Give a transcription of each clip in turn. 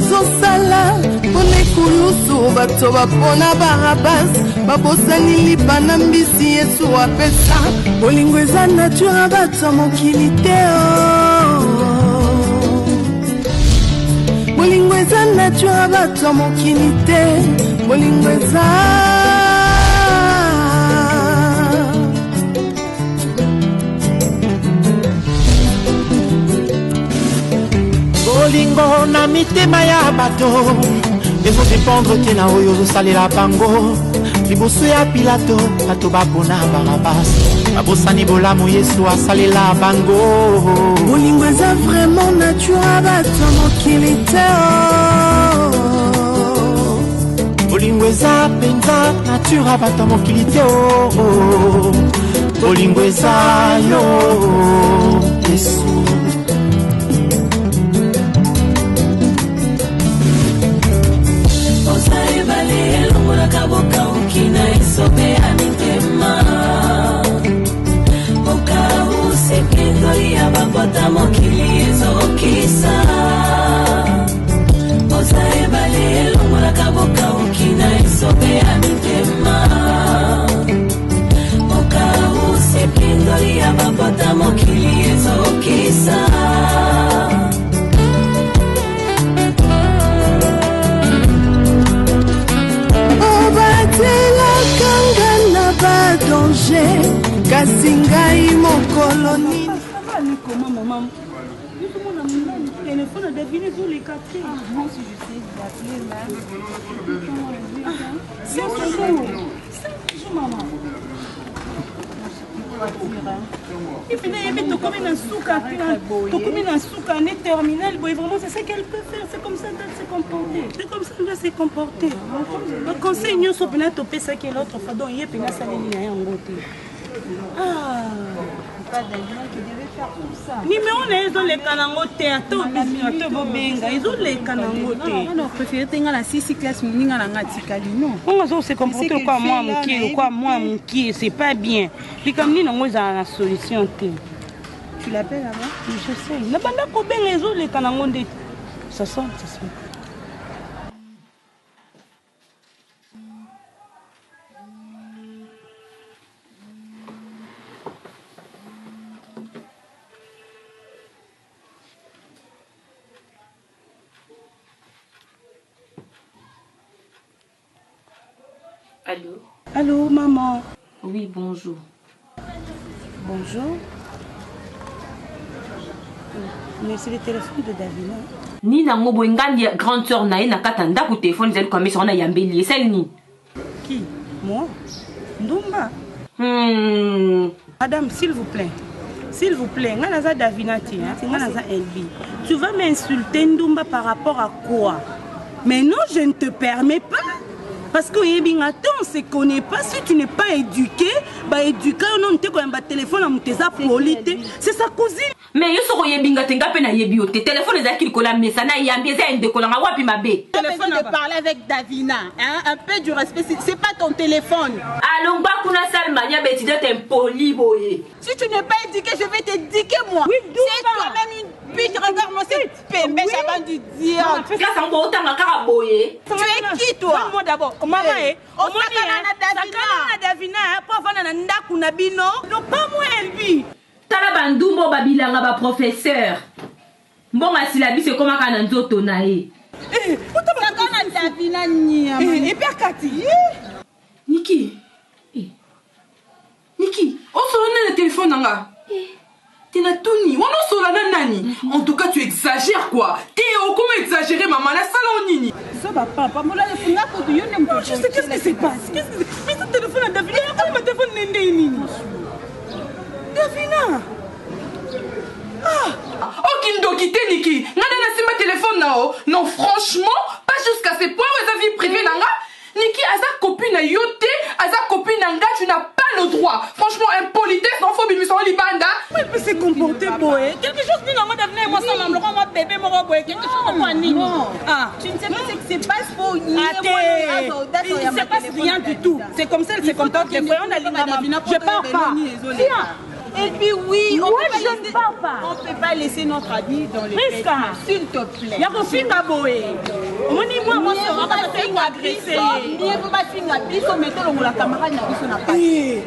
bozosala mpona ekulusu bato bapona barabas babosani lipa na mbisi yesu apesa bolingo eza nature bato mokili te bolingo eza nature bato mokili te bolingo eza bolingo na mitema ya bato ezodépendre te na oyo ozosalela bango liboso ya pilato bato bapona barabas babosani bolamu yesu asalela bango bolingo eza vraiment nature bato mokili te bolingo eza mpenza nature bato mokili te bolingo eza yo yesu Kaboka ukina isobe amitema Boka usekendo ya babota mokili ezokisa Oza ebale longola kaboka ukina isobe amitema Boka usekendo ya babota mokili ezokisa danger kasi ngai mokolo nini comment maman le téléphone a deviné tous les quartiers moi aussi je sais d'appeler là c'est bonjour maman et puis tu commis un souka tu commis un souka né terminal boy vraiment c'est ce qu'elle peut faire c'est comme ça qu'elle s'est comportée c'est comme ça qu'elle s'est comportée le conseil nous so pena topé ça que l'autre fois donc yé pena ça les liens en côté pas d'argent qui devait faire tout ça ni mais on est dans les canango théâtre bisinato bobenga ils ont les canango té non préféré tenga la 6 classe muninga la ngatikali non on va se comporter quoi moi mon qui c'est pas bien puis comme ni non za la solution té tu l'appelles là-bas je sais la banda ko benga ils ont les canango té ça sonne Allô? Allô, maman? Oui, bonjour. Bonjour. Mais c'est le téléphone de Davina. Ni na ngobo ngandi grande sœur na ina kata ndaku téléphone zeli kwa mesa ona yambeli celle ni. Qui? Moi? Ndumba. Madame, s'il vous plaît. S'il vous plaît, ngana Davina ti, hein? Ngana Elbi. Tu vas m'insulter Ndumba par rapport à quoi? Mais non, je ne te permets pas. Parce que on ne se connaît pas. Si tu n'es pas éduqué, éduqué, on te connaît pas téléphone, on te c'est sa cousine. Mais yo soko yebinga tenga pe na yebi o te téléphone ezaki kola mesa na yambi za ndekola nga wapi mabe. Téléphone de parler avec Davina, hein, un peu du respect, c'est pas ton téléphone. Alongba kuna salmania betido tempoli boye. Si tu n'es pas éduqué, je vais t'éduquer moi. Oui, c'est toi-même une pute, regarde-moi cette pembèche avant du dire. Tu as un bon temps à boye. Tu es qui toi? Moi d'abord, maman on a Davina, pas vana ndaku na bino. Non pas moi Elbi. Tala bandumbo babilanga ba professeur. Mbonga silabi c'est comment kana nzoto na e. Sakana Davina nia. Et puis Kati. Niki. Niki, on sonne le téléphone nanga. Tina Tony, on en sort la nani. En tout cas, tu exagères quoi. Théo, comment exagérer maman la salon nini? Ça va pas, moi là le funda pour dire non. Je sais qu'est-ce qui se passe. Mais ce téléphone à Davina, comment mon téléphone n'est nini? Davina. Oh Kindo quitté Niki. Nana na sima téléphone nao. Non franchement, pas jusqu'à ces points où sa vie privée nanga. Niki aza copine à yote, aza copine nanga, tu n'as pas le droit. Franchement impolitesse, non faut bimisson libanda. Elle peut se comporter boy. Quelque chose qui n'a pas d'avenir moi ça maman moi bébé moi boy quelque chose de quoi nini. Ah, tu ne sais pas ce qui se passe pour il ne se passe rien du tout. C'est comme ça elle se comporte. Les voyons d'aller maman. Je pars pas. Viens. Et puis oui, Moi, je ne pars pas. On peut pas laisser notre ami dans les Prisca, s'il te plaît. ya kofinga boye. Omoni moi moi sera pas agressé. Mieux faut pas finir biso mettre le camarade na biso na pas. Oui.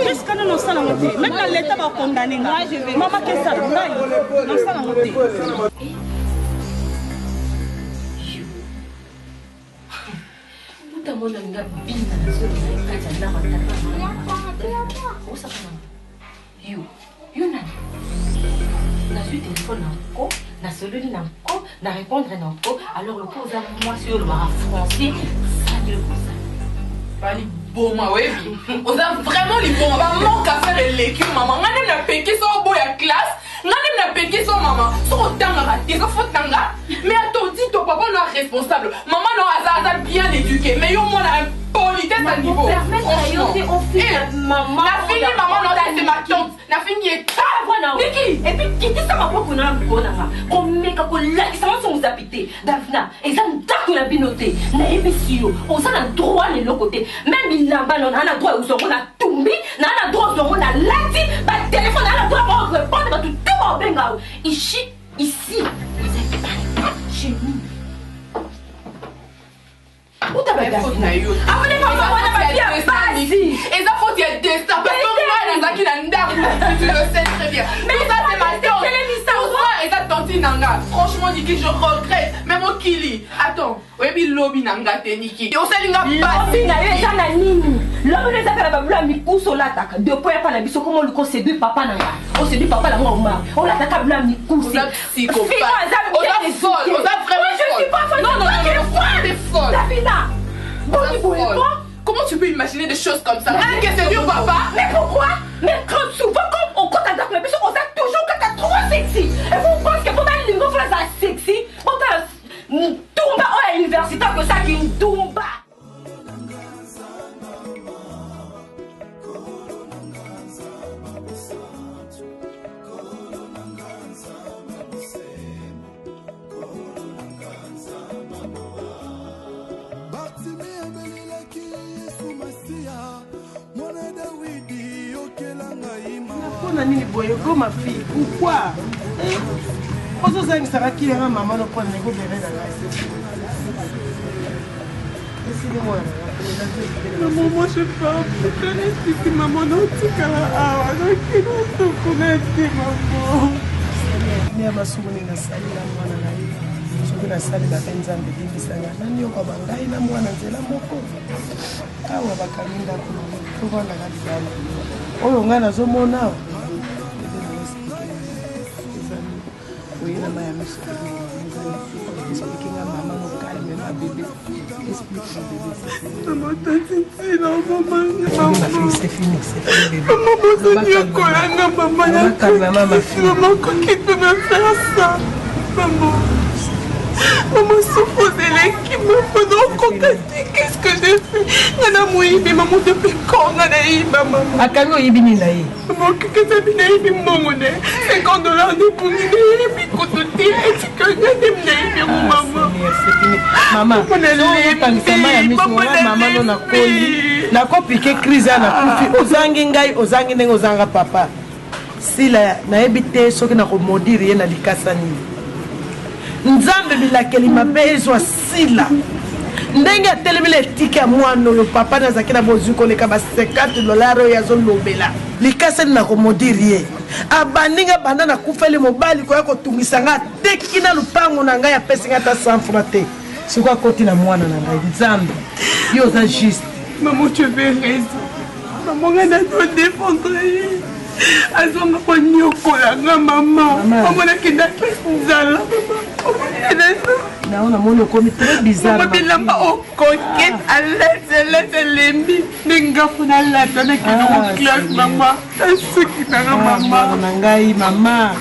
Prisca non ça la moté. Même dans l'état va condamner. Moi je vais. Maman qu'est-ce ça là? Non ça la moté. Utamona ngabina nazo kaja na matata. You nani? Na suis téléphone encore, na sololi encore, na répondre encore. Alors le pose à moi sur le français, ça ne le ça. Bali boma webi. On a vraiment les bons. On va manquer à faire l'équipe maman. On a péqué son boy à classe. On a péqué son maman. Son tanga raté, son faute tanga. Mais attends, dis ton papa non responsable. Maman non a bien éduqué. Mais yo moi la politesse à niveau. Franchement. Maman. La fille maman non c'est ma tante. La fille est pas. Niki. Et puis qui ça m'a pas qu'on a bonanga. On met kako like ça va son zapité. Davna. Et ça n'tako na binoté. Na ebisio. On s'en a droit les l'autre côté. Même il n'a pas non a droit où on a tombé. Na a droit où on a lati. Ba téléphone a droit pour répondre ba tout au benga. Ici. Vous êtes pas chez nous. Où t'as pas Davina? Ah mais pas moi bien. Vas-y. Et ça faut dire destin. Parce que moi dans qui n'a tu le sais très bien. Mais ça c'est ma tante. Et ça tante Nanga. Franchement Niki je regrette. Même au Kili. Attends. Oui mais lobby Nanga te Niki. On sait linga pas. Lobby na yo na nini? Lobby na zakala babula mikuso lataka. Depuis ya pana biso comment le conseiller papa Nanga. On se dit papa la moi. On l'attaque bla mikuso. On a psychopathe. On a folle. On a vraiment folle. Je suis pas folle. Non t'es folle. Davina. Comment tu peux imaginer des choses comme ça? Qu'est-ce que c'est dur papa? Mais pourquoi? Mais quand souvent comme on compte à la biso on a toujours quelqu'un trop sexy. Et vous pensez que pour un lingo frère ça sexy? On a tumba à l'université que ça qui une tumba. Nani boye go ma fille pourquoi ozo zang sara ki nga maman no prendre nego bébé dans la maman moi je pas que maman non tikala awa donc non to connaître maman ni amasumuni na sali la mwana na ye soki na sali la nzambe bibisanga nani yo kwa bangai na mwana nzela moko awa bakalinda ko vanda ka bibala oyo nga nazomona awa na maya miso expliquer à maman au calme ma bébé explique mon bébé maman tati non maman ma fille c'est fini bébé maman c'est colana maman calme ma fille maman qui peut me faire ça maman se poser l'équipe maman contacter qu'est-ce que j'ai fait nana moyibi maman depuis quand nana yiba maman akami oyibi nini na ye maman keke sabi na yibi mbongo ne $50 de pungi na yibi kotote etika ngane na yibi maman maman otangisama ya miso nga maman no nakoli nakopike crise ya nakufi ozangi ngai ozangi ndenge ozanga papa sila nayebi te soki nakomodiri ye na likasa nini nzambe bilakeli mabe ezwa sila ndenge atelemela etike ya mwana oyo papa nazalaki na bozwi koleka ba $50 oyo azolobela likasani nakomodiri ye abandinga banda nakufeli mobali koya kotungisa nga teki na lupango na ngai apesi nga ata 100 francs te sikoy akoti na mwana na ngai nzambe yo oza juste maman tu avais raison maman nga nato défendre ye azonga konyokolanga mama omonakendaki nzala nao namoni okomi très bizarre bilamba okoke alese lembi nengafu nalata nakendoko classe mama asuki nanga mama na ngai mama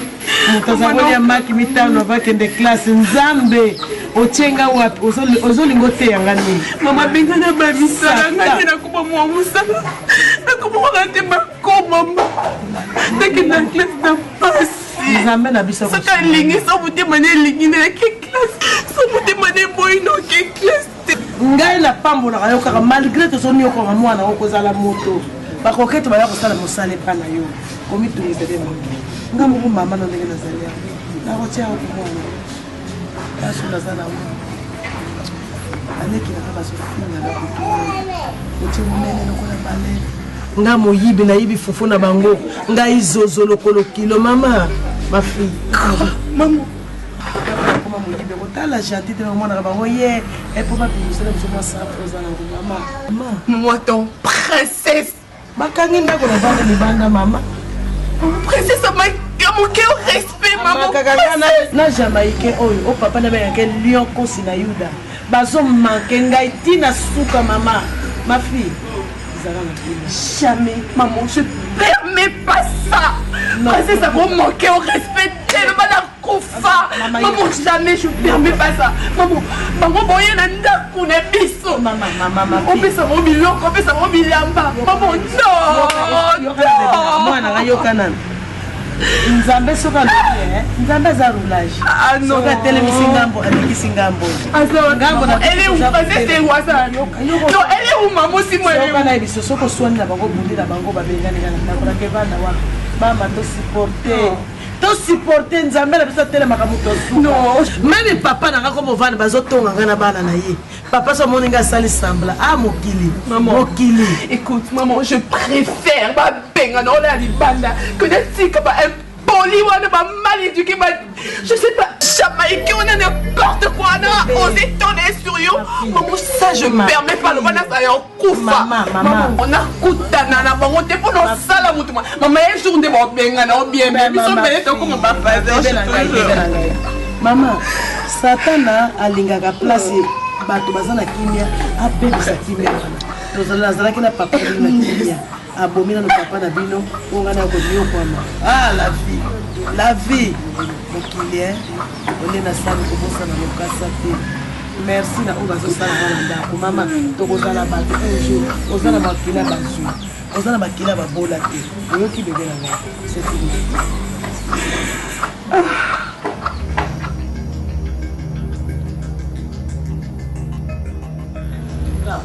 moto azakolia maki mitano avakende classe nzambe otienga wapi ozolingo te yanga nini mama benga na bamisala ngate nakoba mwa mosala nakobomaka te bakoma nakenda classe na pasi nzambe na biso soki alingi so motema ne elingi nelaki classe so motema ne boyi noke classe te ngai napambolaka yo kaka malgré tozoniokoka mwana okozala moto bakokete baya kosala mosala epa na yo komitungisa te nga moko mama na ndenge nazali yango nakotia yango komwana yaso naza na ngo alekilaka bazofinga kotie monene lokola balere nga moyibi nayibi fufu na bango nga izozo lokolo kilo mama mafille mama koma moyibi kotala gentil te bamonaka bango ye epo bapimisela biso mwasapo oza nango mama moi ton princesse bakangi ndako na bana libanda mama princesse amoke au respect maman na jamaïcain oyo o papa na bengaka lion kosi na yuda bazomanke ngai ntina suka mama ma fille jamais maman je permets pas ça princesse a manqué au respect tellement la kofa maman jamais je permets pas ça maman maman boye na ndaku na biso mama opesa mo biloko opesa mo bilamba maman non mwana nga yokana nzambe soka loye nzambe za roulage soka telemisi ngambo alekisi ngambo ngambo na ele upasete wasa no ele umamo si mo ele kana biso soko swani na bango bundi na bango babengani kana na kona ke bana wa mama to supporter nzambe na biso telema ka muto su no même papa na ngako movana bazotonga ngana bana na ye papa so moninga sali sambla mokili mokili écoute maman je préfère ba benga na ola libanda que d'être comme impoli wana ba mal éduqué ba je sais pas jamaïcain on a n'importe quoi on a osé tourner sur you maman ça je permets pas le bana ça yo kufa maman on a kutana na bango te pour nos sala mutu maman un jour de ba benga na bien mais biso mbele to comme papa maman satana alingaka place bato baza na kimia abebisa kimia wana tozalaki na papa na kimia abomi na papa na bino onga na koniokwama la vie mokili ole na sali kobosana lokasa te merci na oyo bazosala na ndako mama tokozala bato un jour oza na makila bazwi oza na makila babola te oyoki bebe na nga c'est fini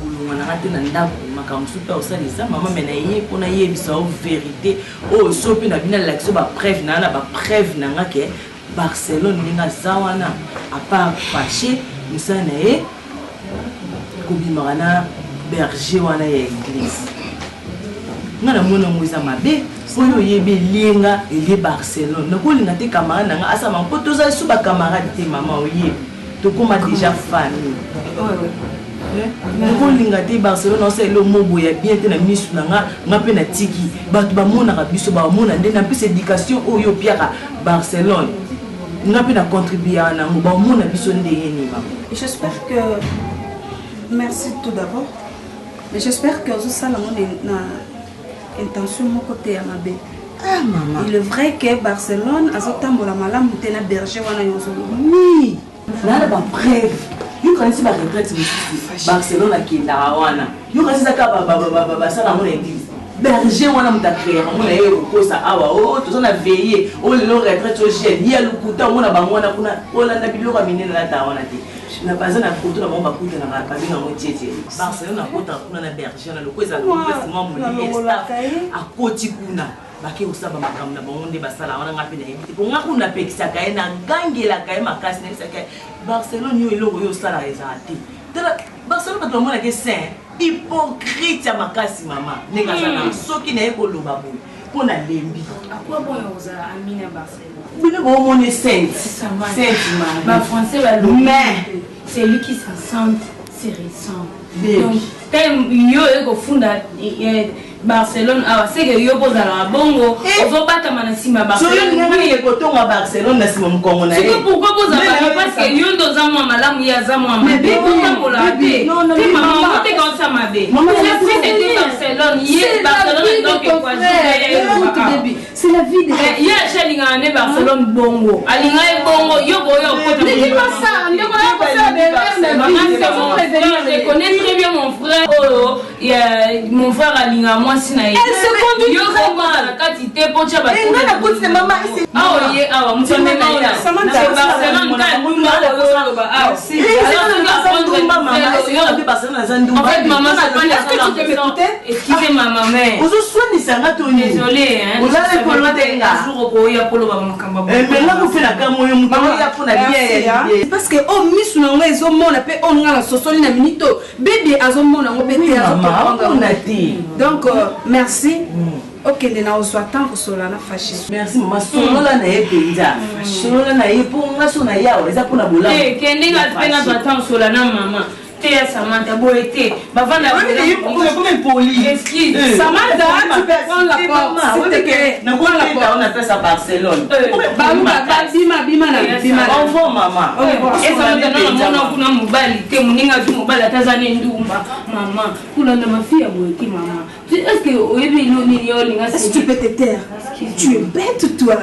olongwanaka te na ndako makambo mosusu mpe osalisa mama me na ye mpona yebisa o vérité oyo so mpe na bino alakisa bapreuve na nga na bapreuve na nga ke Barcelone ndenge aza wana apart fache mosala na ye kobimaka na berger wana ya église nga na mona ngo eza mabe oyo oyebi elinga elie Barcelone nakolinga te camarade na nga asama mpo tozali so bacamarade te mama oyebi tokóma déjà famille nakolinga te Barcelone osaleli omoboya bien te na misu na nga mpe na tiki bato bamonaka biso bamona nde na mpesa éducation oyo opiaka Barcelone nga mpe na contribuer nango bamona biso ndenge nini mama. J'espère que merci tout d'abord mais j'espère que ozosala ngo na intention moko te ya mabe. Maman il est vrai que Barcelone azotambola malamu te na berger wana yozolo oui nana bapreuve yokanisi baretraite mosusu Barcelone akendaka wana yokanisi ezaka basala ngo na église berger wana moto akreaka ngo na ye kokosa awa o toza na veille o lelo retraite ogene ye alukuta ngo na bango wana kuna olanda biloko ya minene nata wana te na baza na poto na bango bakutanaka babengango tietie Barcelone akotaka kuna na berger na loko ezala mwa molili akoti kuna bake kosaba makambo na bango nde basala wana nga mpe na yebi te mpo nga kuna napekisaka ye nagangelaka ye makasi nayebisaka ye Barcelone yo eloko oyo osalaka ezala te tala Barcelone bato bamonaka saint hypocrite ya makasi mama ndenge azala soki na ye koloba boye mpo na lembi bino boomoni sainte c'est lui qui s'en sent c'est récent donc yo ekofunda Barcelone c'est que yo kozala bongo ozobata na sima Barcelone soyo kotonga Barcelone na sima mkongo na ye pourquoi kozala parce que yo ndoza mwa malamu ya za mwa mabe kotambola te te mama te kansa mabe c'est Barcelone ye Barcelone donc quoi c'est la vie de ye shalinga ne Barcelone bongo alinga e bongo yo boyo kota ne dis pas ça ndeko ya kosa de je connais très bien mon frère mon frère alinga moi sina elle se conduit yo comment la quantité pour tu ba et non la côté maman c'est ah oui ah mon frère là Samantha Barcelone quand si en fait maman c'est pas la excusez ma maman désolé hein parce que oh miss nanga ezomona pe on nga sosoli na minute bébé azomona ngo bébé azomona donc merci okende na ozwa tango solana fâché merci maman solola na ye penza solola na ye po nga so na yawo eza pona bola eh kende nga pena tango solana maman Théa Samantha Boété, Bavanda poli. Excuse. Samantha, tu peux prendre la porte. S'il te plaît. On a fait ça à Barcelone. Bima. Envoie maman. Et Samantha, non, on mobile, t'es mon ninga du mobile à Tanzanie Ndoumba. Maman, pour la ma fille à Boété, maman. Est-ce que au début, est-ce que tu peux te taire? Tu es bête, toi.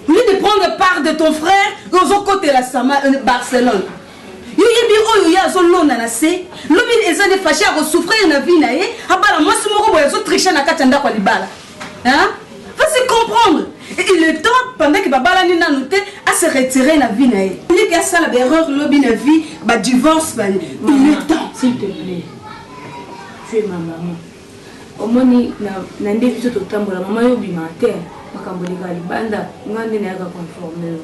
Au lieu de prendre part de ton frère, dans un côté de Barcelone. Yoyebi oyo ya zo lona na se lobi ezane fâché à souffrir na vie na ye abala moi si moko boyo zo tricher na katanda kwa libala hein faut comprendre et il est temps pendant que babala ni nanu te à se retirer na vie na ye il y a ça la erreur lobi na vie ba divorce ba il est temps s'il te plaît tu es ma maman omoni na ndevi biso totambola mama yo bima te makambo leka libanda ngande na yaka conformer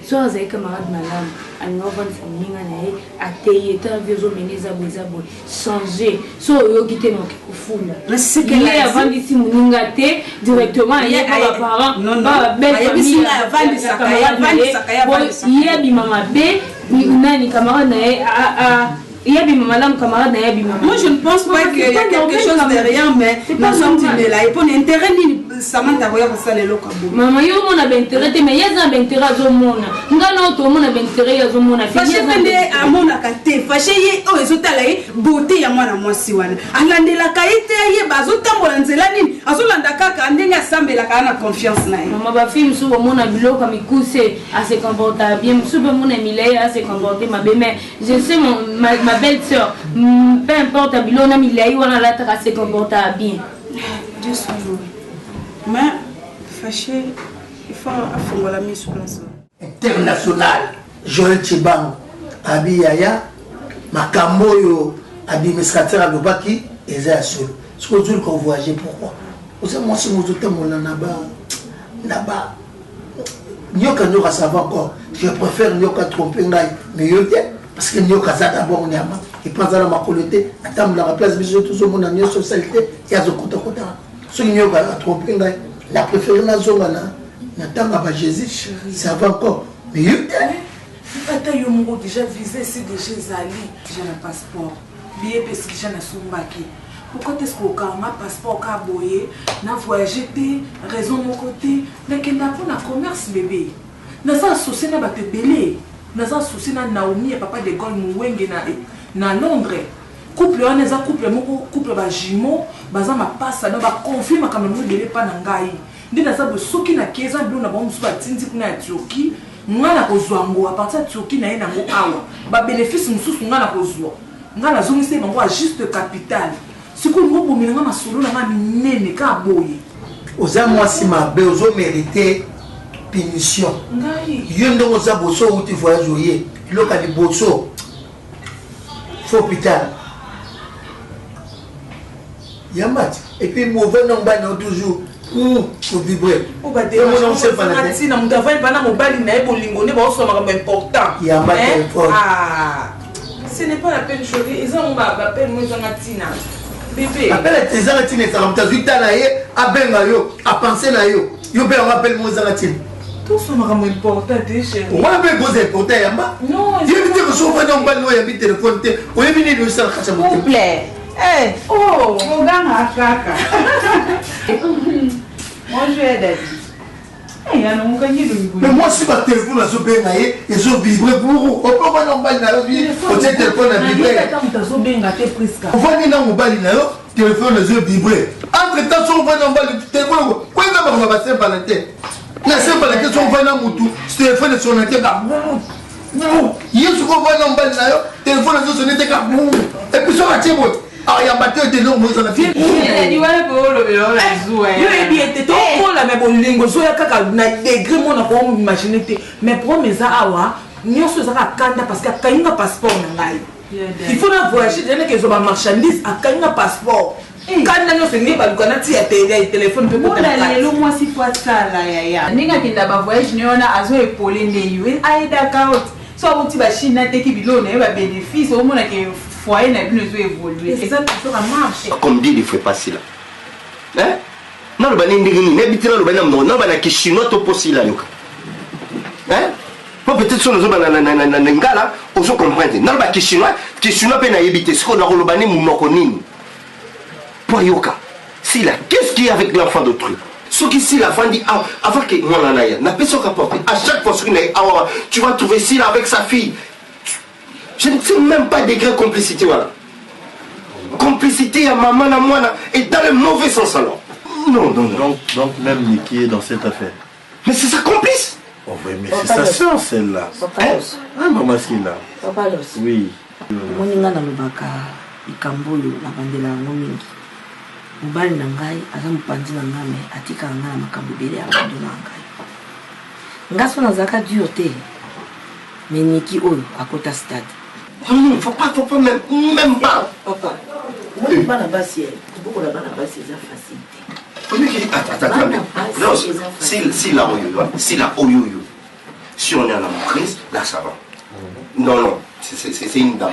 so azali camarade malamu alinga ovandisa moninga na ye ateye ta vie ozomene eza boye changer so oyoki te na oke kofunda ye avandisi moninga te directement ye baparent babelle abima mabe nani camarade na ye moi je ne pense pas qu'il y a quelque chose derrière mais nous sommes là et pour l'intérêt Samantha voya basala eloko bo maman yo mona bentérêt te mais yeza bentérêt azomona ngana to mona bentérêt azomona fâché pende amona kate fâché ye o ezotala ye beauté ya mwana mwasi wana alandela kaite ye bazotambola nzela nini azolanda kaka ndenge asambelaka na confiance na ye maman ba fille musu mona biloko mikuse a se comporter bien musu be mona milei a se comporter mabe mais je sais ma belle sœur peu importe bilona milei wana la ta se comporter bien Dieu soit loué. Mais fâché, il faut affoncer la mise sur place. International, Joël Chibang, Abi Yaya, Makamoyo, administrateur à Lubaki, et c'est seul. Ce que vous voulez qu'on voyage, pourquoi? Vous savez, moi, si vous êtes là-bas, Nyoka Nyoka ça va encore. Je préfère Nyoka tromper mais parce que Nyoka ça d'abord, il prend ça dans ma colleté, attends, la place, mais tout le monde a une socialité, il y a ce côté. Ce qui a trompé, la préférée na zone na Jésus, ça va encore. Mais Attends, yo mongo déjà visé si déjà Zali, j'ai un passeport. Billet parce que j'ai un sombaki. Pourquoi est-ce qu'on a un passeport ka boyer, na voyager raison mon côté, mais qu'il n'a pas un commerce bébé. Na ça souci na ba te belé. Na ça souci na Naomi et papa de Gaulle Mouwenge na Londres. Couple on est un couple ba jumeau baza ma passe na ba confirme quand même de pas na ngai ndina za bo soki na keza blo na ba musu ba tindi kuna ya Turquie ngana kozwa ngo a partir de Turquie na ye na ngo awa ba bénéfice mususu ngana kozwa ngana zongise bango a juste capital siko ngo bomela nga masolo na nga minene ka boye oza mwasi mabe ozo mériter punition ngai yo ndongo za boso uti voyage oye loka di boso faut hôpital Yamati. Et puis mauvais nom toujours pour vibrer. On va dire mon c'est pas la tine mon travail pas na mobile na bolingo ne ba so important. Yamati. Ah. Ce n'est pas la peine chérie, ils ont ma peine moi dans la tina. Bébé. Appelle tes gens tine ça comme ta na ye a benga yo a penser na yo. Yo be on appelle moi dans tine. Tout ça m'a important chérie. On va be poser important yamba. Non. Je vais te recevoir dans ba no ya bi téléphone te. O yebi ni do ça kasa mo. S'il vous plaît. Eh, oh, mon gars, kaka. Moi, je vais aider. Mais moi, si ma téléphone a sauvé, ils ont vibré pour vous. On peut pas n'emballer dans la vie. On tient le téléphone à vibrer. On va aller dans mon bal, le téléphone a vibré. Entre temps, on va n'emballer le téléphone. Quoi, on va passer par la tête. La Saint-Valentin, on va dans mon tout. Ce téléphone est sur la tête. Hier, ce qu'on va n'emballer là, le téléphone a sonné. Et puis, ça va tirer. Ah, il y a battu de l'eau, moi, j'en ai fait. Mais pour mes awa, nous sommes à Kanda parce qu'il y a un passeport. Il faut voyager, il y a des marchandises, il y a un passeport. Quand nous sommes venus, nous avons un téléphone. Moi, si fois ça, là, ya. Ninga kinda ba voyage, nous on a azo épaulé les aïda kaot. So on va Chine te ki bilone ba bénéfice au monde que foyer n'a plus évoluer. Et ça ça marche. Comme dit, il faut passer là. Hein? Non, le banin d'ingini, n'habite là le banin non, non bana qui chinois to possible là yoka. Hein? Peut-être sur nos ngala, on se comprend. Non, le banin qui chinois peut n'a habiter. Ce qu'on a le banin mounokonini. Pour yoka. Si là, qu'est-ce qu'il y a avec l'enfant d'autrui? Ce qui si la femme dit avant que moi n'a pas son rapporté. À chaque fois tu vas trouver si là avec sa fille. Je ne sais même pas degré complicité voilà. Complicité à maman à moi et dans le mauvais sens alors. Non. Donc même Niki est dans cette affaire. Mais c'est sa complice. Oh oui, mais c'est sa soeur celle-là. Ah maman c'est là. Papa oui. Moninga na lobaka ikambolo na bandela ngomingi. Mobali na ngai aza mopanzi na ngai me atika ngai na makambo ebele ya bando na ngai ngaso nazalaka dur te mais Niki oyo akota stade. Non, faut pas même pas. Papa oui bana basi beaucoup la bana basi c'est facile. Attends. Non, si la oyo, si on est en amoureuse, là ça va. Non, c'est une dame.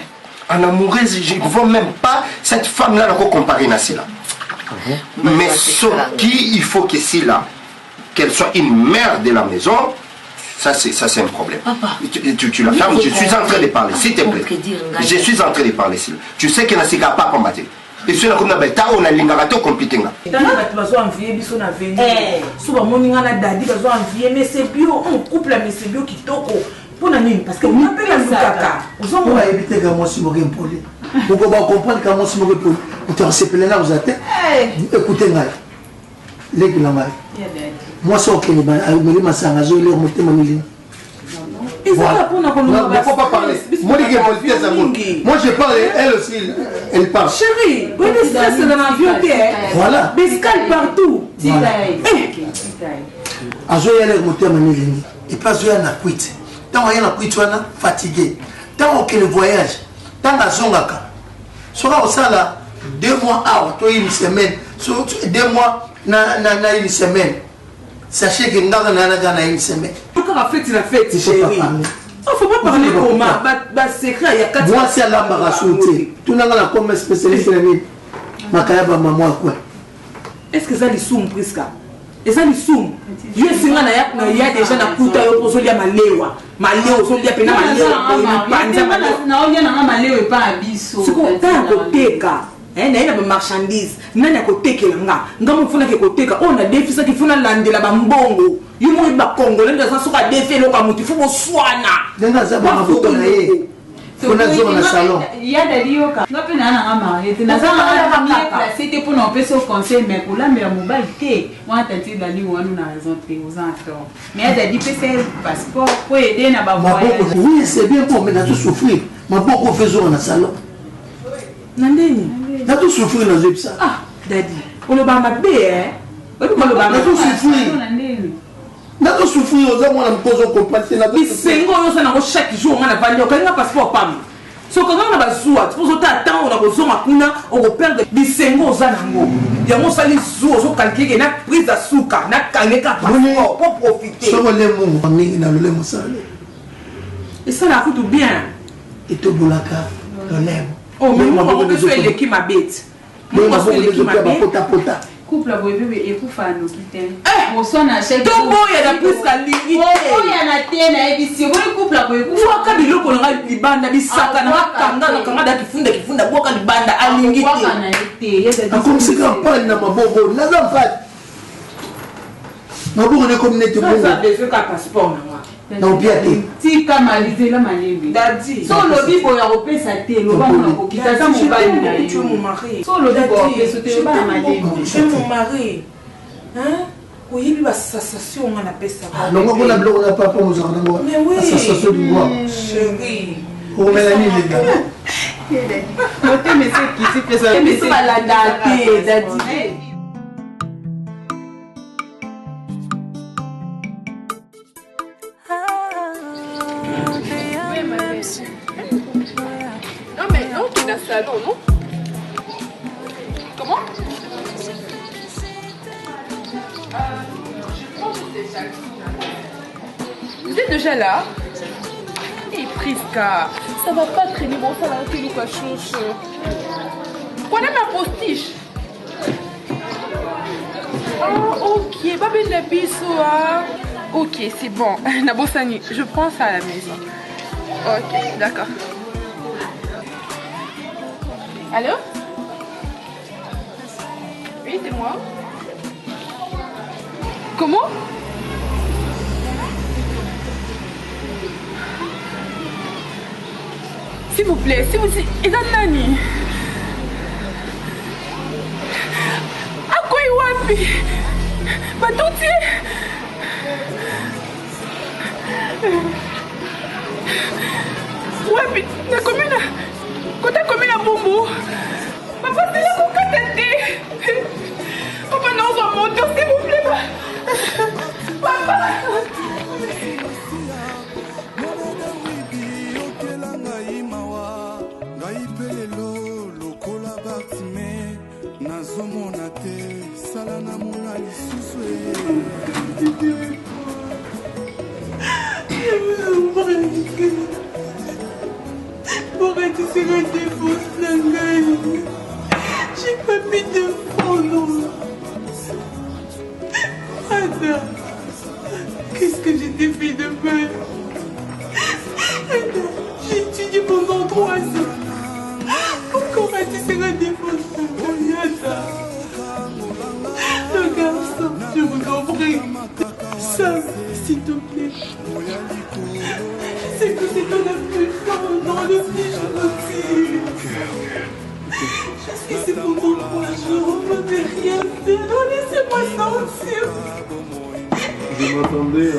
En amoureuse, je ne vois même pas cette femme-là encore comparer à celle-là. Mais ce qui, il faut que c'est là, qu'elle soit une mère de la maison, ça c'est un problème. Papa, tu la fermes, je suis en train de parler, s'il te plaît. Je suis en train de parler, s'il. Tu sais qu'elle n'a pas combattu. Et si on a bêta, on a l'ingarato compliqué là. Dans la bâtiment envié, biso na venir. Souvent mon ninga na dadi bazo envié, mais c'est bio, on couple mais c'est bio qui toko. Pour nani parce que on appelle la kaka. Vous en va éviter que moi si moi impoli. Pourquoi va comprendre que moi si moi impoli. Vous te recevez là vous êtes. Écoutez moi. Les glangas. Moi c'est OK, mais ma sangazo il est monté mamili. Voilà. Il ne faut pas parler. Moi, je parle, elle aussi, elle parle. Chérie, vous êtes stressé dans l'avion. Voilà. Des escales partout. Azo y aller monter mamili. Et pas zo y na quit. Tant y na quit on a fatigué. Tant aucun voyage. Tant à zongaka. Sera au sala 2 mois à toi une semaine. 2 mois na une semaine. Sachez que nous avons une semaine. Pourquoi la fête, chérie? Il ne faut pas parler comme ça. Secret, il y a 4 moi, c'est l'embarras. Tout le monde a comme spécialiste. Est-ce que ça les soum presque? Et ça les soum? Il y a déjà la puta au sol de Maléwa. Maléwa au sol de Pena Maléwa. Na marchandise nani akotekela nga mufuna ke koteka ona defisa kifuna landela bambongo yumo ba Congo lenda sa soka defelo ka mutu fu boswana ndenga za ba mabuto na ye funa zo na salon ya dalio ka ngapi na na marié na za la c'était pour non peso conseil mais pour la mère mobile té moi tati dali wanu na raison té aux enfants mais elle dit PC passeport pour aider na ba voyage oui c'est bien pour mais na tout souffrir ma beaucoup faisons na salon nandeni na tout souffrir dans ça. Ah, daddy. On le bat ma bé, on le bat ma tout souffrir. Na tout souffrir, on a mon cause compatible. Na tout sengo yo sana chaque jour on a vendu on a passeport pam. So quand on a bazua, tu peux attendre on a besoin makuna on va perdre des sengo za nango. Ya mo sali zo zo calculer na prise à souka, na kangeka passeport pour profiter. So le mon ami na le mo sali. Et ça la coûte bien. Et to bolaka le lèvre. Oh, mais on peut faire l'équipe ma bête. On va faire l'équipe ma bête. Couple à bébé et pour faire nos quitter. Au son à chaque tout bon, il y a la plus qu'à limiter. Oh, il y a la tienne à édition. Vous couple à bébé. Vous avez vu le qu'on a dit banda, dit saka, na kanga qui funda, boka di banda à limiter. Comme c'est qu'on parle na mabobo, na zamfat. Mabobo ne communauté bon. Ça besoin qu'un passeport na. Non bien ti kamalize la malebe dadi so lobi bo ya kopesa te lo ba mona ko kita sa mobali na yo tu es mon mari so lobi bo kopesa te ba malebe tu es mon mari hein oyebi ba sensation on a pesa ba non on a bloqué on a pas pour nous en avoir mais oui sensation du bois chérie pour Mélanie les gars Moté, mais c'est qui fait ça? Mais c'est pas la date, daddy. Non mais non, tu es dans le salon, non? Comment? Je pense que c'est déjà. Vous êtes déjà là? Et Priska, ça va pas traîner bon ça là, c'est Lucas Chouche. Prenez ma postiche. Ah ok, pas bien de bisous hein. Ok, c'est bon. Nabosani, je prends ça à la maison. Ok, d'accord. Allô? Oui, c'est moi. Comment? S'il vous plaît, si vous... Et dans Nani? À quoi il wapi? Pas tout wapi? Na commune... Quand t'as commis la boumou, papa, c'est là pour que t'aider. Papa, non, on va monter, s'il vous plaît. Papa. Pourquoi tu serais défausse la gueule? J'ai pas pu te prendre. Ada, qu'est-ce que j'ai t'ai fait de mal? Ada, j'ai étudié pendant 3 ans. Pourquoi tu serais défausse la gueule? Ada, le garçon, je vous en prie. Ça, s'il te plaît. C'est que c'est ton affliction dans le fiche aussi. Je suis pendant 3 jours, on ne peut rien faire. Laissez-moi sortir. Je m'attendais à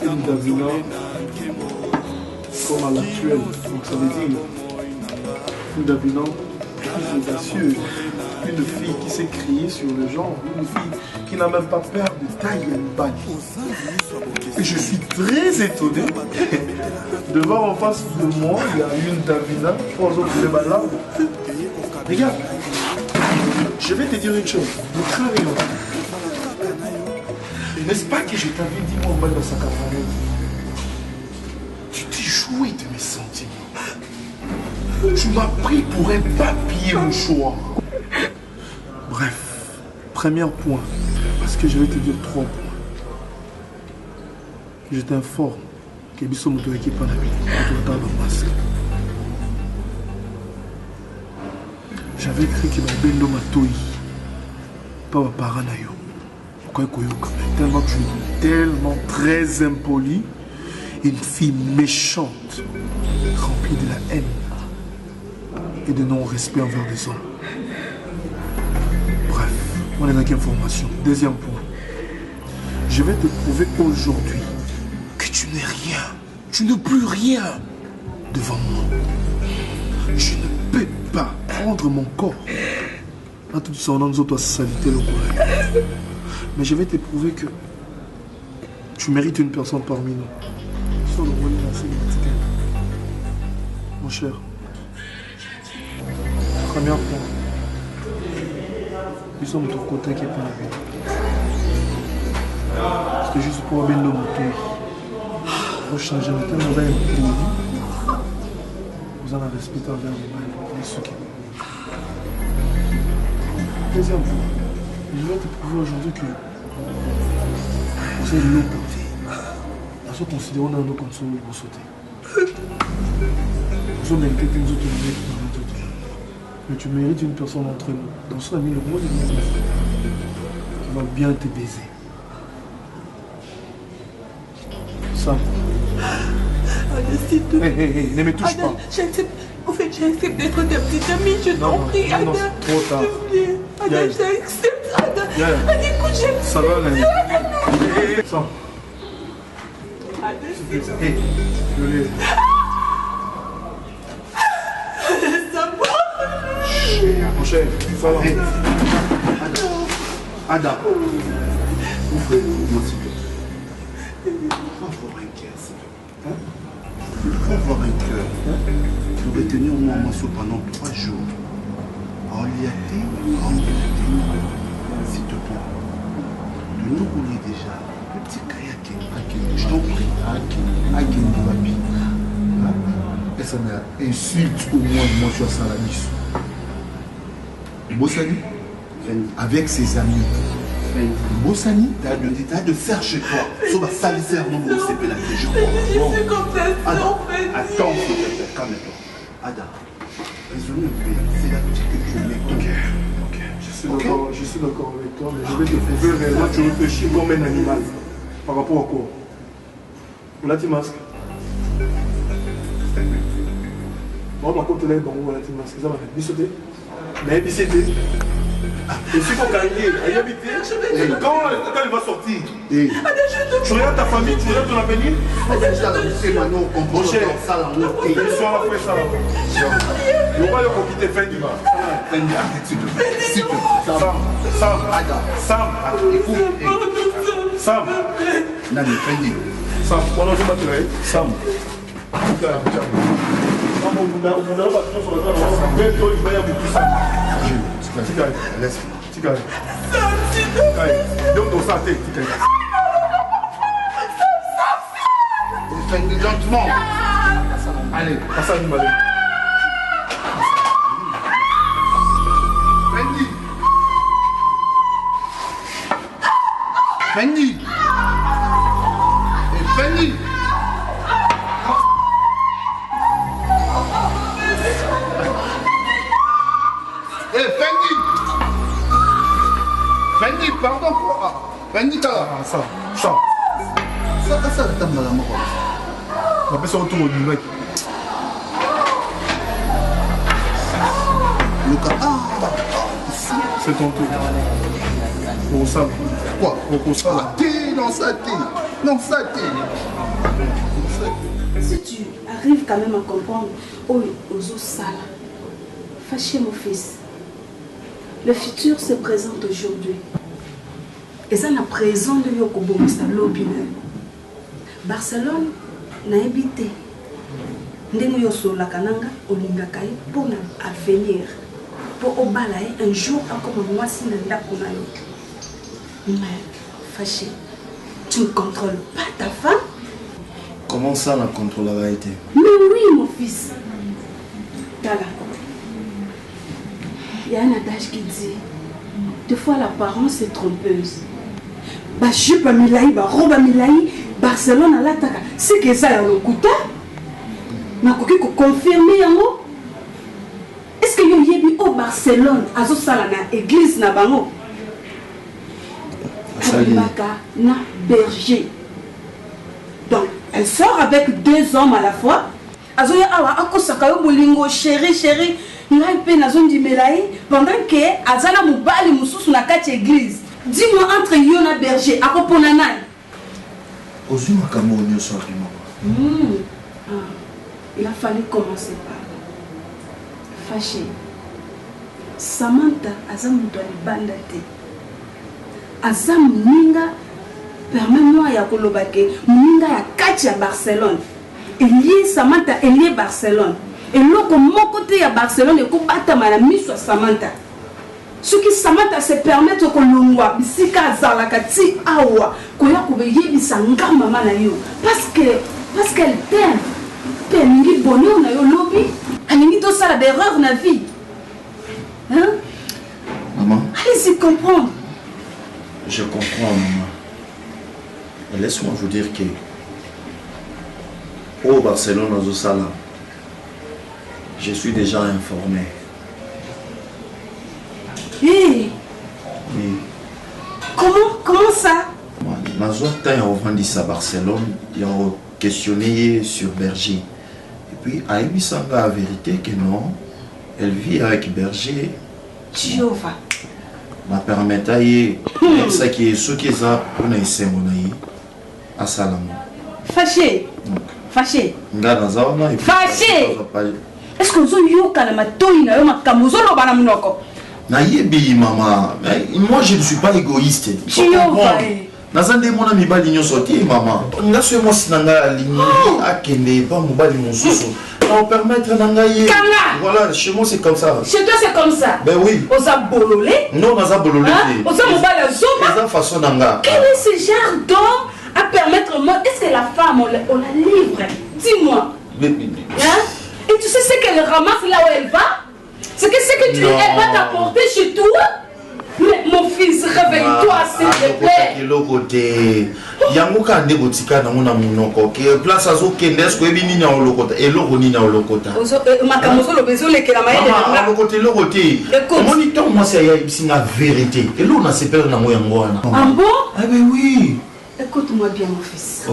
une Davina comme à l'actuelle. Donc ça veut dire une Davina plus audacieux, une fille qui s'est criée sur le genre, une fille qui n'a même pas peur de tailler une balle. Et je suis très étonné de voir en face de moi, il y a une Davina, 3 autres de balades. Regarde, je vais te dire une chose, de très rien. N'est-ce pas que je t'avais dit mon mal dans sa caravane? Tu t'es joué de mes sentiments. Tu m'as pris pour un papier mouchoir. Bref, premier point, parce que je vais te dire 3 points. Je t'informe que biso moto équipe na biso masque. J'avais écrit que ma belle matoi, pas ma parent na yo. Tellement que je suis tellement très impoli, une fille méchante, remplie de la haine et de non-respect envers les hommes. Bref, on est dans quelle information? Deuxième point, je vais te prouver aujourd'hui que tu n'es rien, tu n'es plus rien devant moi. Je ne peux pas prendre mon corps en tout son nom de salité le courage. Mais je vais te prouver que tu mérites une personne parmi nous. Sur le rôle mon cher, premier point, nous sommes de ton côté qui est pas la vie. Parce que juste pour bien le moteur, pour changer le temps, vous avez un produit, vous en avez respecté envers les ceux qui vous. Deuxième point, je vais te prouver aujourd'hui que vous êtes l'eau portée. Nous sommes considérés dans nos consoles pour sauter. Nous sommes mérités que nous autres mérites dans notre autre. Mais tu mérites une personne entre nous. Dans son ami, le mot de nous qui va bien te baiser. Ça. S'il te plaît. Hé, ne me touche pas. En fait, j'accepte d'être ta petite amie, je t'en prie, Ada. Non, trop tard. Ada, j'accepte, Ada. Ada, écoute, j'aime. Ça va, Nani. Ça. Hé, je l'ai. cher. Ça va. Adam, ouvrez-moi s'il te plaît. Faut avoir un cœur, s'il te plaît. Faut avoir un cœur. Nous retenir moi pendant 3 jours. Oliaté, s'il te plaît. De nous rouler déjà. Petit kayaké. Je t'en prie. Akin de papi. Et ça m'insulte au moins moi sur Salamis. Bossani, avec ses amis. Bossani, t'as de faire chez toi. Sauf à salisser non mais c'est pas la je crois. Attends, s'il te plaît, calme-toi. Ada, raisonnez un peu. C'est la petite que tu mets. Ok. Je suis d'accord avec toi, mais je vais te prouver réellement que tu réfléchis comme un animal. Par rapport à quoi? On a dit masque. Bon, par contre, là, on a dit masque. Ça va, bissoter. Mais bissoter. Et si vous gagnez, à y habiter, quand il va sortir, tu regardes ta famille, tu regardes ton avenir. Mon cher, il soit après ça. On va le quitter fin du mois. Sam. Sam, on a joué Sam. Lentement. Allez, passe à nous, allez. Fendi. Fendi. Fendi, pardon quoi? Fendi, ça, t'as mal à moi. On appelle ça autour du mec. C'est ton tour. Pour ça. Quoi? Pour ça. Non, ça. Si tu arrives quand même à comprendre, oh, aux sala, fâché mon fils. Le futur se présente aujourd'hui. Et ça n'a présent de Yokobo Lobine. Barcelone n'a habité. Ndenge yoso la kananga olingakai pour l'avenir. Pour obalaye un jour comme moi si nanda kunayo. Mais fâché, tu ne contrôles pas ta femme? Comment ça la contrôlera été? Mais oui mon fils. Tala. Il y a un adage qui dit, des fois l'apparence est trompeuse. Ba jupe milaï, ba robe milaï, Barcelone à l'attaque. C'est que ça a le couteau. Mais qu'on confirmer yango. Est-ce que vous avez au Barcelone, à la église na bango? Na berger. Donc, elle sort avec 2 hommes à la fois. Azoya awa akosaka yo bolingo chéri. Pendant que Azana Moubali Moussou na kati église. Dis-moi entre Yona berger, à Koponanai. Ozuma Kamounio sur Il a fallu commencer par fâché. Samantha Azam doit bandate. Azam Ninga, permets-moi ya kolobake, Ninga ya kati à Barcelone. Elie Samantha, Elie Barcelone. Et là, comme mon côté à Barcelone, et qu'on batte à la mise sur Samantha. Ce qui Samantha se permet que l'on voit, si Kazalakati awa, qu'on a couvert bisanga maman na yo. Parce qu'elle t'aime. Elle n'y bonheur na yo lobby. Elle n'y tout ça d'erreur na vie. Hein? Maman. Allez-y comprendre. Je comprends, maman. Laisse-moi vous dire que au Barcelone, aux Osala, je suis déjà informé. Hey. Oui. Comment ça? Moi, on vendit à Barcelone, ils ont questionné sur Berger. Et puis, à Ebisanga, la vérité que non, elle vit avec Berger. Jéhovah. Ma permettre ça qui est ce qui est ça pour nous essayer à Salam. Fâché. Fâché. Fâché. Est-ce que vous avez eu un matin, il y a un matin, Naïebi, maman. Mais moi, je ne suis pas égoïste. Nazande mon ami Balignon sorti, maman. N'a ce moi si nanga ligné à Kende, pas mon Balignon sous. On permettre nangaye. Voilà, chez moi c'est comme ça. Chez toi c'est comme ça. Ben oui. On s'est bololé. Non, on a bololé. On s'est mobile à Zoma. façon nanga. Quel est ce genre d'homme à permettre moi? Est-ce que la femme on la livre? Dis-moi. Hein? Et tu sais ce qu'elle ramasse là où elle va? C'est que ce que tu elle va t'apporter chez toi. Mais mon fils, réveille-toi s'il te plaît. L'autre côté, yango ka ndegotika na mona munoko ke place azo kende est-ce que ebini na olokota eloko ni na olokota. Makamozo lo bezo le kela maye de na olokota eloko côté. Moniteur moi c'est ya bisinga vérité. Et l'on a se perdre na mo yango wana. Ah bon? Ah ben oui. Écoute-moi bien mon fils. À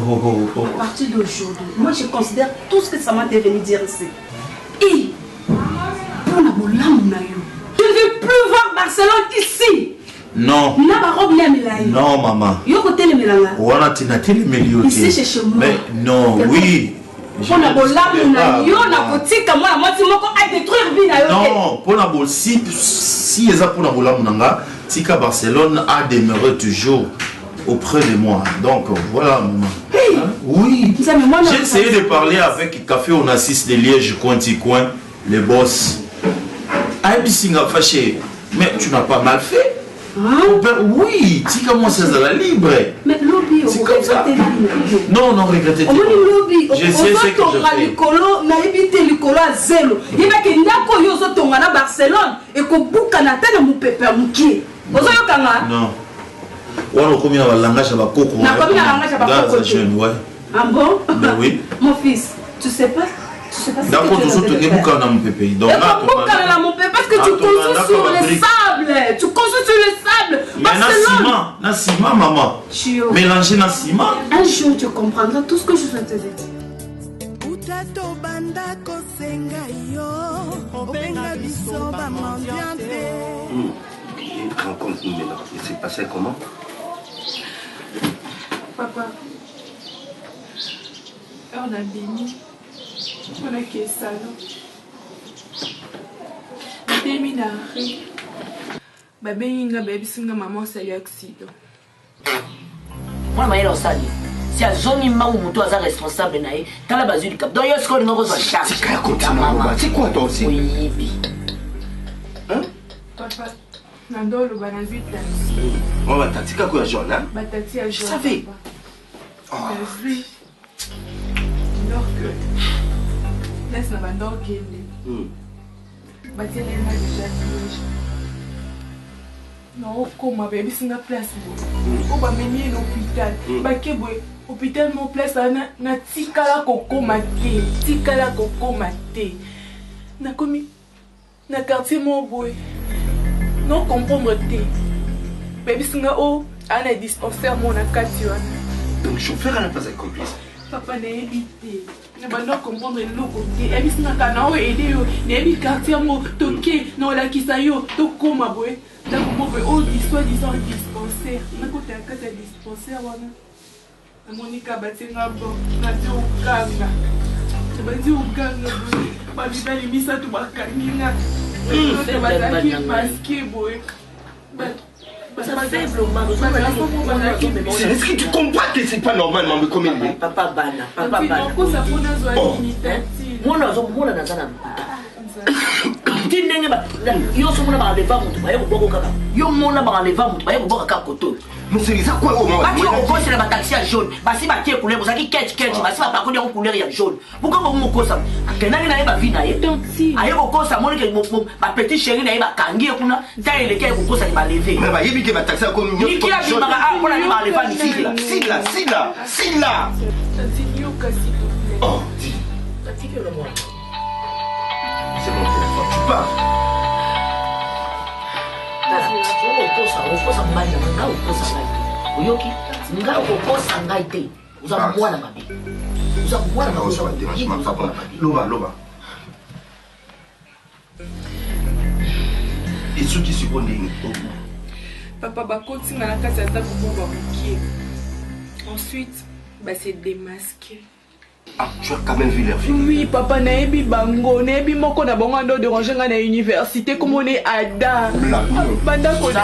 partir d'aujourd'hui, moi je considère tout ce que ça m'a devenu dire ici. Et pour la boulamme na yo. Je ne veux plus voir Barcelone ici. Non. Non, maman. Ici, c'est chez moi. Mais non, oui. Non, pour si Tika Barcelone a demeuré toujours auprès de moi. Donc, voilà, maman. Hein? Oui. J'ai essayé de parler avec Café Onassis de Liège, Coin, les boss. Fâché. Mais tu n'as pas mal fait. Hein? Oui, tu commences à la libre. Mais lobby, c'est comme ça. Non, non, regrettez pas. Je sais ce que je fais. Non. On a commis un langage à la coco. On a commis un langage à la coco. Ah bon? Mais oui. Mon fils, tu sais pas. D'accord, tu sautes les boucans dans mon pépé. Donc là, parce que tu construis sur le sable. Tu construis sur le sable. Mais na ciment, maman. Mélanger na ciment. Un jour, tu comprendras tout ce que je vais te dire. Raconte-nous maintenant. Il s'est passé comment? Papa, on a béni. On a qu'est ça, non? Déminaré. Babé Inga, baby, singa maman, c'est l'accident. Moi, je suis là. Si à zone ma ou moto est responsable naï, t'as la base du cap. Donc il y a ce qu'on a besoin de charge. C'est quoi toi aussi? Oui. Hein? Papa, Nando le banazit là. On va t'attiquer quoi jaune, hein? Batati à jaune. Je savais. Oui. Alors que laisse la bande orgueille. Batia les mains déjà piège. Non, comment bébé c'est na place. On va mener l'hôpital. Bakebwe hôpital mon place na tikala koko maté. Tikala koko maté. Na komi na quartier mon boy. Non comprendre té. Bébé c'est na o ana dispensaire mon na katiwana. Donc chauffeur à la place complice. Papa n'a évité. Ne va pas comprendre le côté. Et puis, n'a qu'à nous aider. N'a pas quartier mo toqué. Non la qui ça yo. Toko ma boy. Là comment on peut soi-disant dispensaire. N'a côté un cas de dispensaire wana. Na Monica batenga bon. Na dit au ganga. Je vais dire au ganga boy. Ba biba limisa tu bakanina. Tu vas t'acquitter masqué boy. Est-ce que tu comprends que c'est pas normal, maman, comme il est? Papa Bana. Moi, je mais c'est ça quoi au moins? C'est la taxi à jaune. Si ma qui est couleur, vous avez catch, si ma par contre en couleur il y a jaune. Pourquoi vous me causez ça? Que n'a rien à vie na yé. Aïe vous cause ça, moi que ma petite chérie n'a pas kangi kuna. Ça il est qu'elle vous cause ça il va lever. Mais bah il dit que ma taxi a comme une. Ni qui a vu ma on a dit ma lever ni Sila. Oh. C'est mon téléphone. Tu pars. Loba. Et ceux qui se connaissent. Papa va continuer à la casse à ça pour pouvoir ensuite, c'est démasqué. Ah, tu as quand même vu leur vie. Oui, papa, naebi bango, naebi moko na bango ando déranger na université comme on est Ada.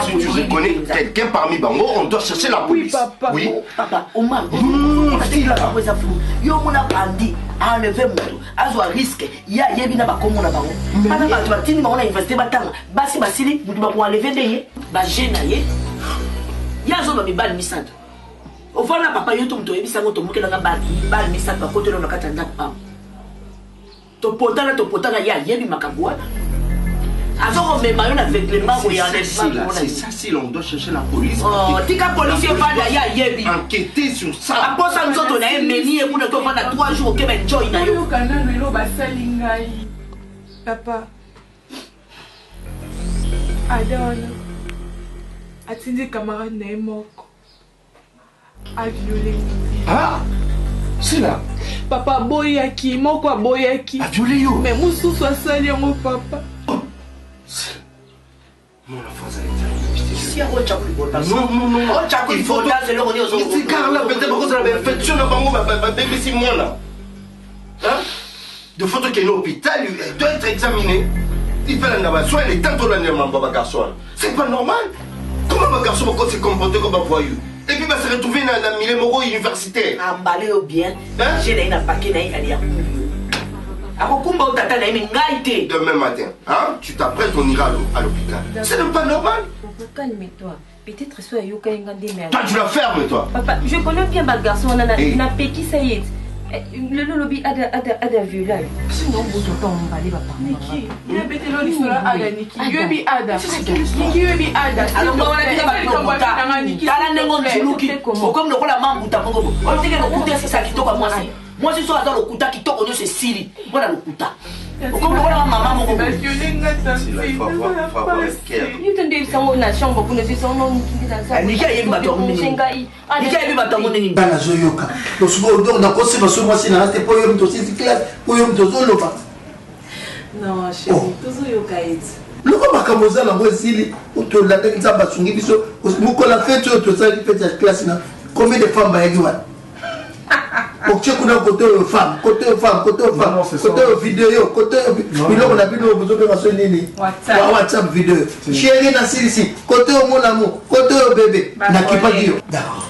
Si tu reconnais quelqu'un parmi bango, on doit chercher la police. Oui, papa. Oui. Papa, Omar, yo mona bandi a enlevé moto, azo risque, ya yebi na bakomo na bango. Pana ba batini bango na université batanga, basi basili, mutu ba ko enlever ndeye, ba jeune ye. Ya zo ba bibal misante. Au fond, papa, yo to mtoyebi sango to mukela nga bal misante ba koto na kata ndako pam. To potana ya yebi makabwa. Azo me mayo na vêtement ko ya enlèvement. C'est ça si l'on doit chercher la police. Oh, tika policier va da ya yebi. Enquêter sur ça. Après ça nous autres on a meni et pour ne pas na 3 jours que ben join na yo. Kana lelo basali ngai. Papa. Adona. Atindi camarade na moko. A violé. Ah, c'est là. Papa boyaki, moko boyaki. A violé yo. Mais musu so sali mon papa. Mon enfant, ça il faut car là peut-être parce que ça avait infection dans bango bébé si moi là. Hein? De photo qui est au hôpital, il doit être examiné. Il fait la soin, il est tant là mon garçon. C'est pas normal. Comment un garçon peut se comporter comme un voyou? Et puis va se retrouver dans la milieu moro universitaire. Emballé au bien. J'ai un paquet d'ailleurs. Demain matin, hein, tu t'apprêtes, on ira à l'hôpital. C'est même pas normal. Calme-toi. Peut-être soit Yoka Ngandé. Toi, tu la fermes, toi. Papa, je connais bien ma garçon. On a péki, ça y est. Le lobby a des violets. Sinon, vous entendez parler, papa. Niki, il y a pété l'histoire Ada, Niki. Yobi Ada. Niki Yobi Ada. Alors, on va dire comme le rôle à Mambo, on dit que le coup c'est ça qui toque à moi. Moi, je suis dans le Kuta qui toque au c'est Siri. Voilà le Kuta. Comme le rôle à maman, on va dire. Il faut avoir le cœur. Nous t'en sommes dans la chambre pour nous dire son nom. Nika yebi batongo nini. Nika yebi batongo nini. Bana zoyoka. Donc souvent on a conseillé parce que moi c'est na rester pour yom to 6 classe pour yom to zoloba. Non, chérie, tozoyoka eti. Loko makamoza na mwezili to la nzamba sungi biso mukola fête to ça fête de classe na combien de femmes ba ywa. Ok, côté femme, côté vidéo, côté WhatsApp vidéo. Chérie, côté mon amour, côté bébé. D'accord.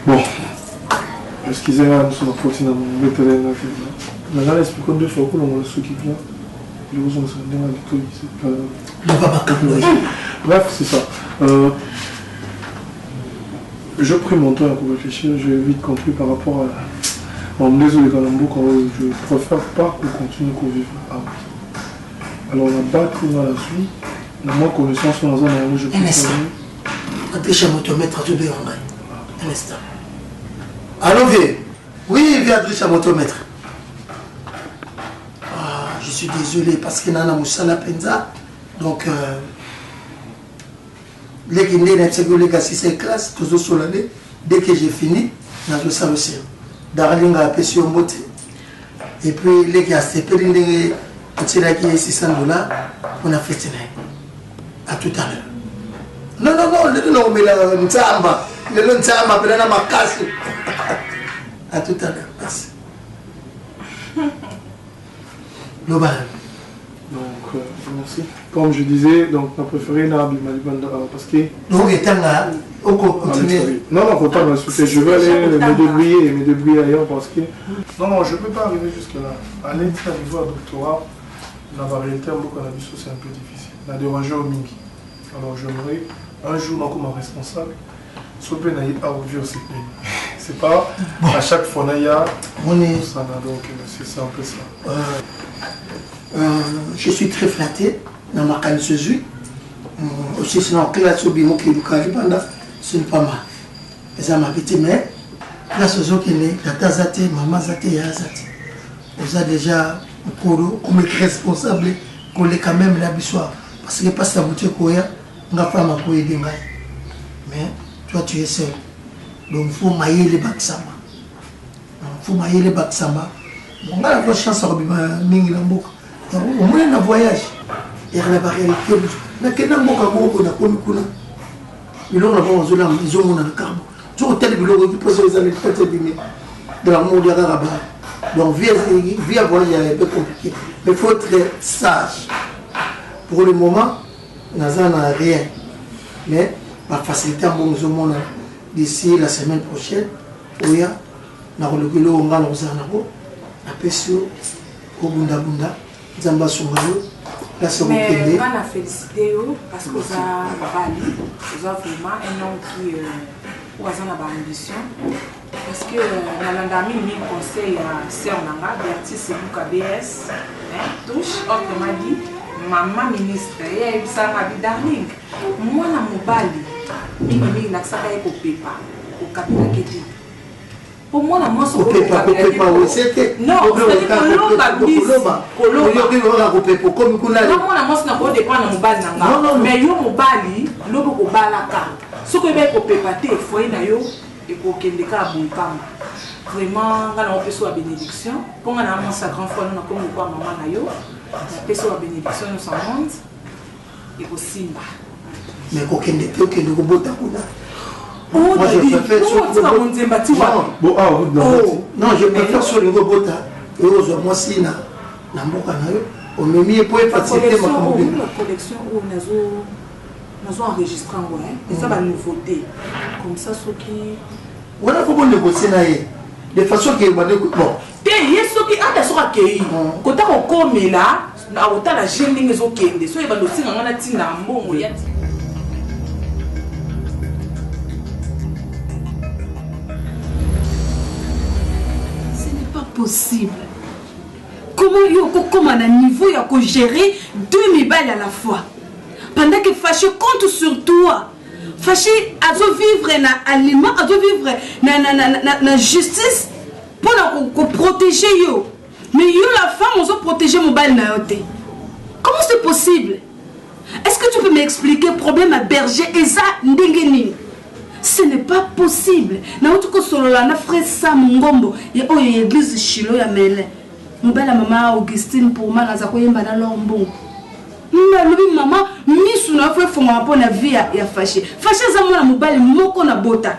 Bon, excusez-moi, nous sommes à mon vétérinaire. Maintenant, expliquons deux fois que l'on se quitte là. Bref, c'est ça. Je pris mon temps pour réfléchir, j'ai vite compris par rapport à... Bon, désolé Kalambo, je préfère pas qu'on continue qu'on vive. Ah oui. Alors on a battu dans la suite, la moins connaissance dans la zone où je peux faire. Adrien motomètre, tu veux en un instant. Allô, vieux? Oui, vieux Adrien motomètre. Ah, je suis désolé parce que Nana Moussala Penza, donc... dès que j'ai fini, je suis aussi. Darlinga a sur moté. Et puis, les gars, c'est peu de $600, on a fait à tout à l'heure. Non, mais là, on t'amba. Le t'amba, mais là, ma casse. À tout à l'heure, merci. Donc, merci. Comme je disais, donc ma préférée Nabi Malibanda parce que. Donc, non, faut pas m'insulter. Je vais aller me débrouiller ailleurs parce que. Non, je ne peux pas arriver jusque-là. Aller à niveau à doctorat, la variété en beaucoup c'est un peu difficile. La déranger au Mingi. Alors, j'aimerais un jour, donc, comme responsable, soit bien à ouvrir ces pays. C'est pas à chaque fois, donc c'est un peu ça. Je suis très flatté dans ma candidature. Aussi, sinon, classe au bimo qui c'est pas mal. Et ça m'a dit, mais classe aux autres, tata zate, maman zate, ya zate. Vous avez déjà, comme responsable, qu'on est quand même là soir. Parce que pas sa boutique, on a pas ma couille. Mais toi, tu es seul. Donc, il faut mailler les bacs samba. Il faut mailler les bacs samba. On a la chance de mingi la mboka. Au moins un voyage. Et on a pas réalité. Mais quel est mboka moko na komi kuna. Ils ont la voix aux hommes, ils ont mon carbo. Tu as tel boulot qui pose les années de dans l'amour de la rabat. Donc, vie à voyager est un peu compliqué. Mais il faut être sage. Pour le moment, nous n'avons rien. Mais, par facilité, d'ici la semaine prochaine, nous avons le kilo, on va nous Zamba Soumayo, la mais on a félicité parce que vous avez vraiment un homme qui a ambition. Parce que Nalandami mis conseil à Sœur Nanga, Bertis Sebouka BS, touche, autrement dit, maman ministre, et il s'est ravi darling. Moi, na mobali, il m'a mis l'accent à Ekopepa, au capital Keti. Pour moi, la masse au Pépa, non, c'est-à-dire que non, la masse n'a pas dépend de mon bal, mais yo mon bali, l'eau au balaka. Ce que je peux pas te foyer d'ailleurs et pour qu'il y ait des cas bon camp. Vraiment, on peut soit bénédiction. Pour on a un sa grand frère, on a comme quoi maman d'ailleurs, on peut soit bénédiction nous s'en monte et pour Simba. Mais aucun des trucs que nous robot moi je préfère sur le non, je préfère sur le robot. Moi si na mboka na yo, on me met pour faciliter ma collection où nous avons enregistré et ça va nouveauté. Comme ça ceux qui voilà comment négocier na de façon que bon yeso qui a sur accueilli quand on comme là na autant la jeune les okende so eba dosi ngana tina mbongo ya. Possible. Comment comment à niveau il faut gérer 2000 balles à la fois pendant que fâché compte sur toi fâché à vivre na aliment à vivre na justice pour protéger yo mais yo la femme on doit protéger mon balle na yote. Comment c'est possible? Est-ce que tu peux m'expliquer le problème à berger et ça ndengeni? Ce n'est pas possible. Na utuko solo la na frère Sam Ngombo ya oyo église Shilo ya mele. Mbela mama Augustine pour ma na zako yemba na lombo. Mbelu mama misu na frère fonga po na vie ya fâché. Fâché za mwana mobali moko na bota.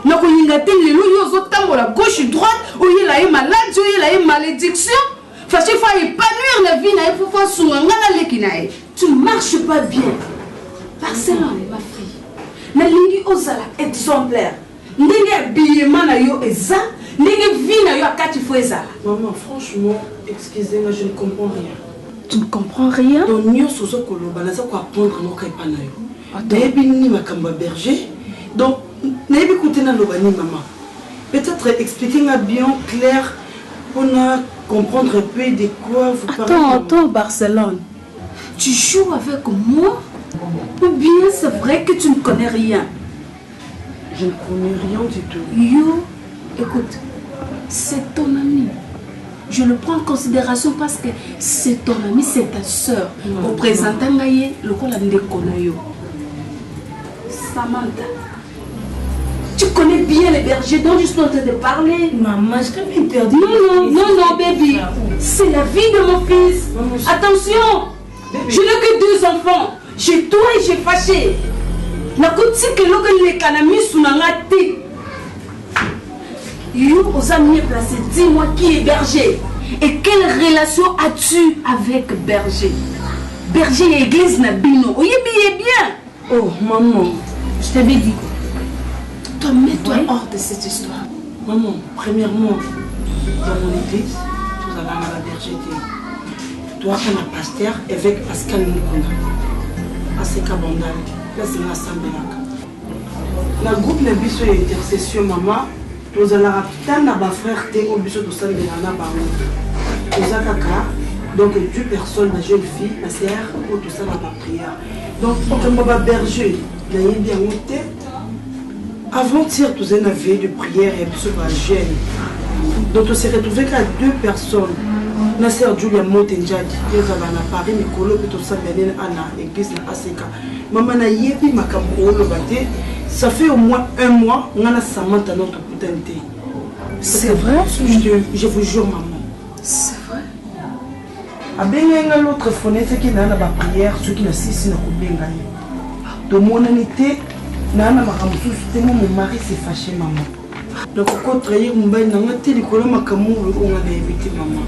Na ko yinga te lelo yo zo tambola gauche droite oyo la est malade, oyo la est malédiction. Fâché fa épanouir la vie na faut fa sunga ngana leki na e. Tu ne marches pas bien. Barcelone ma fille. Nalingi ozala exemplaire. Ndenge billement na yo eza, ndenge vie na yo akati fo eza. Maman, franchement, excusez-moi, je ne comprends rien. Tu ne comprends rien? Donc nyo sozo koloba naza ko apprendre no kai pana yo. Debi ni makamba berger. Donc nebi écouter na loba ni maman. Peut-être expliquer-moi bien clair pour comprendre un peu de quoi vous parlez. Attends, Barcelone. Tu joues avec moi? Ou bien c'est vrai que tu ne connais rien? Je ne connais rien du tout. Yo, écoute, c'est ton ami. Je le prends en considération parce que c'est ton ami, c'est ta soeur. Au présent, le rôle de Konoyo. Samantha, tu connais bien les bergers dont je suis en train de parler. Maman, je peux m'interdire. Non, baby. C'est la vie de mon fils. Attention, je n'ai que 2 enfants. J'ai toi et j'ai fâché. La côté que l'on les canamis sous la tête. You aux amis placé, dis-moi qui est berger. Et quelle relation as-tu avec berger? Berger et église Nabino. Oui, bien. Oh, maman, je t'avais dit. Toi, mets-toi hors de cette histoire. Maman, premièrement, dans mon église, nous allons à la berger. Toi, on a pasteur avec Pascal Moukonda. Aseka Bandal, là c'est l'assemblée. La groupe de biso et intercession maman, nous allons rappeler na ba frère té au biso de l'assemblée na ba. Nous akaka donc 2 personnes, la jeune fille, la sœur ou tout ça dans la prière. Donc comme ba berger, il y a bien monté. Avant-hier, tous une veille de prière et biso ba jeune. Donc on s'est retrouvé qu'à 2 personnes. Na sœur Julia Motenjadi, ils avaient à Paris, mais Kolo plutôt ça venait à l'église de Aseka. Maman na yebi makambo le baté, ça fait au moins 1 mois, on a Samantha notre putain. C'est vrai? Je vous jure maman. C'est vrai? Abenga l'autre fenêtre qui n'a pas prière, ceux qui n'a sisi na kubenga. De mon année, na makambo sous mon mari s'est fâché maman. nakoko trahir mobali nanga te likolo makambo oyo nga na évité maman.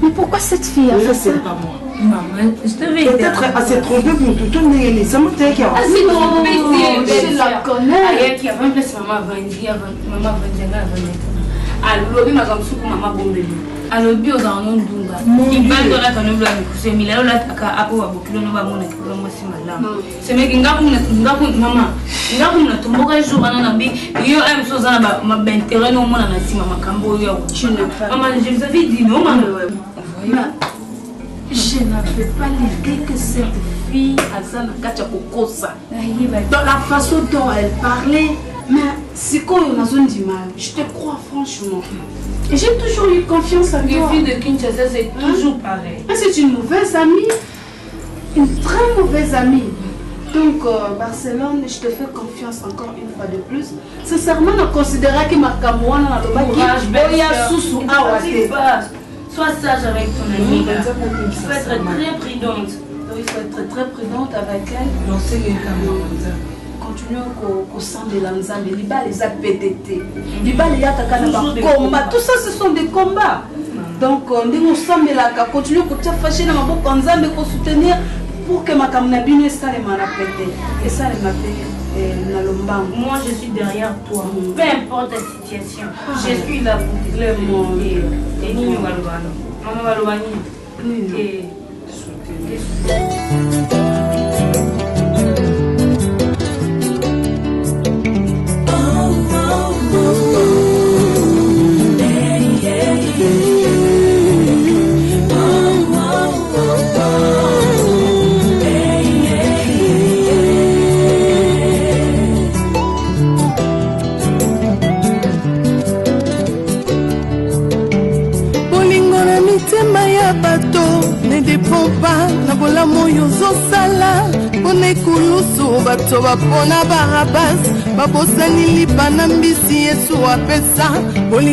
Mais pourquoi cette fille a fait ça? C'est pas moi. Maman, je te vais peut-être elle s'est trompée pour tout le ça m'a dit qu'il y a. Elle s'est trompée, je la connais. Il y a même place maman Vandy, maman Vandy. Alors, ma comme soupe maman Bombeli. Alors, bio dans un ndunga. Il va dans la canne blanche. C'est Milano là, à Apo, à Bokilo, no va mon école, moi c'est madame. C'est mais qu'il y a maman. Il y a un tombeau jour à Nambi. Il y a un chose à ma benterre, no mon anasi, maman Cambo, il y a un maman, je vous avais dit non, maman. Je n'avais pas l'idée que cette fille, Azana Kachakokosa, dans la façon dont elle parlait, mais c'est quand on a besoin du mal. Je te crois franchement. Et j'ai toujours eu confiance en toi. Les filles de Kinshasa, c'est toujours pareil. Mais c'est une mauvaise amie. Une très mauvaise amie. Donc, Barcelone, je te fais confiance encore une fois de plus. Sincèrement, on considérait que ma Kamouana, sois sage avec ton amie. Il faut être très prudente. Il faut être très prudente avec elle. Non, c'est les Kamouana. Continue au sang de l'ensemble. Les balles, les a pététés. Les balles, il y a des combats. Tout ça, ce sont des combats. Donc, on s'en met là, continue à fâcher dans ma bouche, pour soutenir pour que ma camnabine ça les m'a pété. Et ça, les m'a pété. Moi, je suis derrière toi. Peu importe la situation, je suis là pour clairement. Et nous, maman Valobani. Et ne dépend pas na bolamu yozosala mpona ekulusu bato bapona barabas babosani lipa na mbisi yesu apesa